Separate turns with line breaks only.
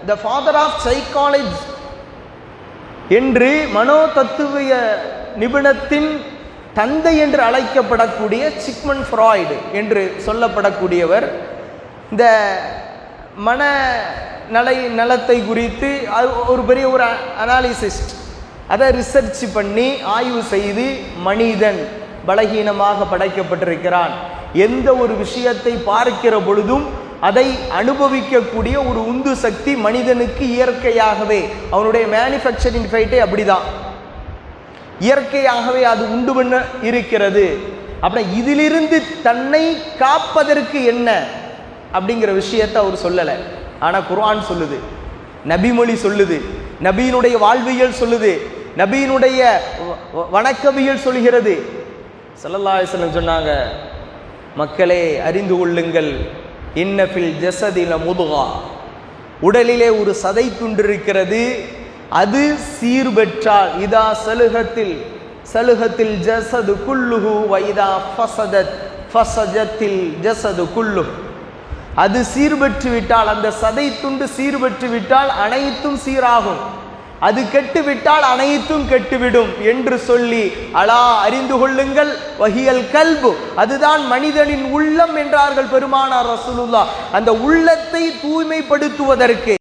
The father of psychology என்று மனோ தத்துவிய நிபுணத்தின் தந்தை என்று அழைக்கப்படக்கூடிய சிக்மண்ட் ஃப்ராய்டு என்று சொல்லப்படக்கூடியவர் இந்த நலத்தை குறித்து ஒரு பெரிய ஒரு அனாலிசிஸ்ட், அதை ரிசர்ச் பண்ணி ஆய்வு செய்து மனிதன் பலகீனமாக படைக்கப்பட்டிருக்கிறான், எந்த ஒரு விஷயத்தை பார்க்கிற பொழுதும் அதை அனுபவிக்கக்கூடிய ஒரு உந்து சக்தி மனிதனுக்கு இயற்கையாகவே, அவனுடைய மேனுஃபேக்சரிங் ஃபைட்டே அப்படிதான், இயற்கையாகவே அது உண்டு பண்ண இருக்கிறது. அப்படின்னா இதிலிருந்து தன்னை காப்பதற்கு என்ன அப்படிங்கிற விஷயத்தை அவர் சொல்லலை. ஆனால் குர்ஆன் சொல்லுது, நபிமொழி சொல்லுது, நபியினுடைய வாழ்வியல் சொல்லுது, நபியினுடைய வணக்கவியல் சொல்கிறது. ஸல்லல்லாஹு அலைஹி வஸல்லம் சொன்னாங்க, மக்களே அறிந்து கொள்ளுங்கள், இன்ன ஃபில் ஜஸதி லமுதுகா, உடலிலே ஒரு சதை துண்டு இருக்கிறது, அது சீர்பெற்றால் இதா சலுகத்தில் ஜஸது குல்லுஹு வ இதா ஃபஸதத்தில் ஜஸது குல்லுஹு, அது சீர்பெற்று விட்டால், அந்த சதை துண்டு சீர்பெற்று விட்டால் அனைத்தும் சீராகும், அது கெட்டுவிட்டால் அனைத்தும் கெட்டுவிடும் என்று சொல்லி, அலா அறிந்து கொள்ளுங்கள், வஹியல் கல்பு, அதுதான் மனிதனின் உள்ளம் என்றார்கள் பெருமானார் ரசூலுல்லாஹ். அந்த உள்ளத்தை தூய்மைப்படுத்துவதற்கு